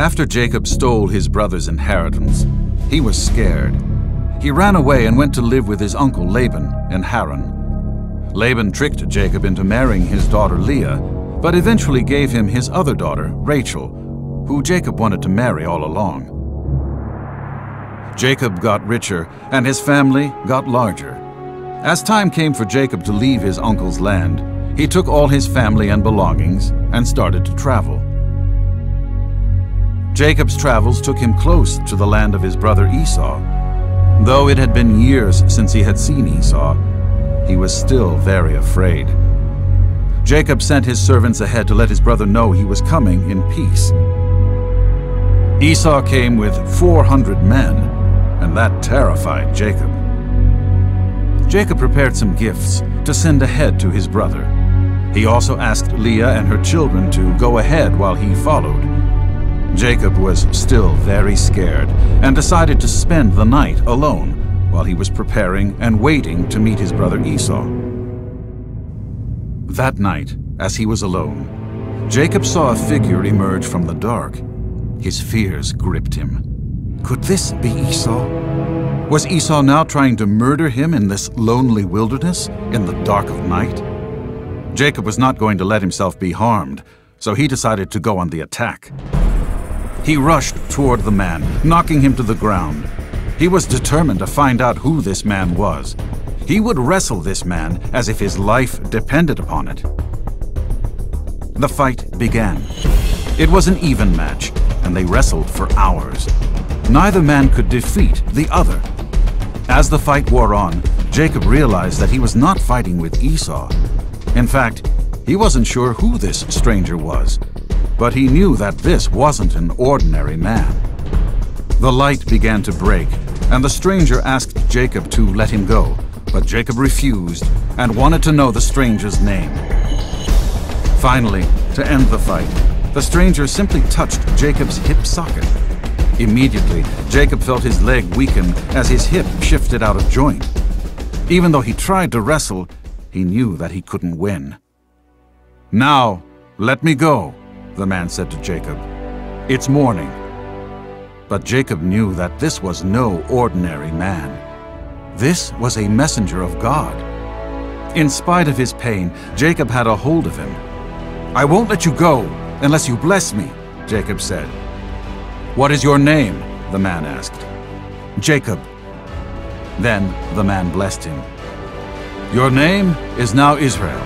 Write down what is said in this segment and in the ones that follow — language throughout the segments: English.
After Jacob stole his brother's inheritance, he was scared. He ran away and went to live with his uncle Laban in Haran. Laban tricked Jacob into marrying his daughter Leah, but eventually gave him his other daughter, Rachel, who Jacob wanted to marry all along. Jacob got richer, and his family got larger. As time came for Jacob to leave his uncle's land, he took all his family and belongings and started to travel. Jacob's travels took him close to the land of his brother Esau. Though it had been years since he had seen Esau, he was still very afraid. Jacob sent his servants ahead to let his brother know he was coming in peace. Esau came with 400 men, and that terrified Jacob. Jacob prepared some gifts to send ahead to his brother. He also asked Leah and her children to go ahead while he followed. Jacob was still very scared and decided to spend the night alone while he was preparing and waiting to meet his brother Esau. That night, as he was alone, Jacob saw a figure emerge from the dark. His fears gripped him. Could this be Esau? Was Esau now trying to murder him in this lonely wilderness in the dark of night? Jacob was not going to let himself be harmed, so he decided to go on the attack. He rushed toward the man, knocking him to the ground. He was determined to find out who this man was. He would wrestle this man as if his life depended upon it. The fight began. It was an even match, and they wrestled for hours. Neither man could defeat the other. As the fight wore on, Jacob realized that he was not fighting with Esau. In fact, he wasn't sure who this stranger was, but he knew that this wasn't an ordinary man. The light began to break, and the stranger asked Jacob to let him go, but Jacob refused and wanted to know the stranger's name. Finally, to end the fight, the stranger simply touched Jacob's hip socket. Immediately, Jacob felt his leg weaken as his hip shifted out of joint. Even though he tried to wrestle, he knew that he couldn't win. "Now, let me go," the man said to Jacob. "It's morning." But Jacob knew that this was no ordinary man. This was a messenger of God. In spite of his pain, Jacob had a hold of him. "I won't let you go unless you bless me," Jacob said. "What is your name?" the man asked. "Jacob." Then the man blessed him. "Your name is now Israel.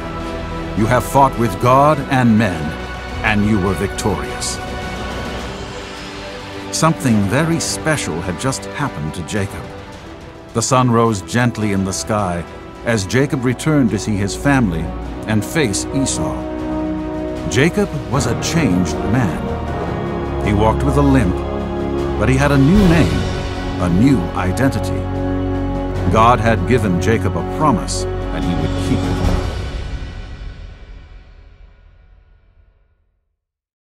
You have fought with God and men, and you were victorious." Something very special had just happened to Jacob. The sun rose gently in the sky as Jacob returned to see his family and face Esau. Jacob was a changed man. He walked with a limp, but he had a new name, a new identity. God had given Jacob a promise, and he would keep it.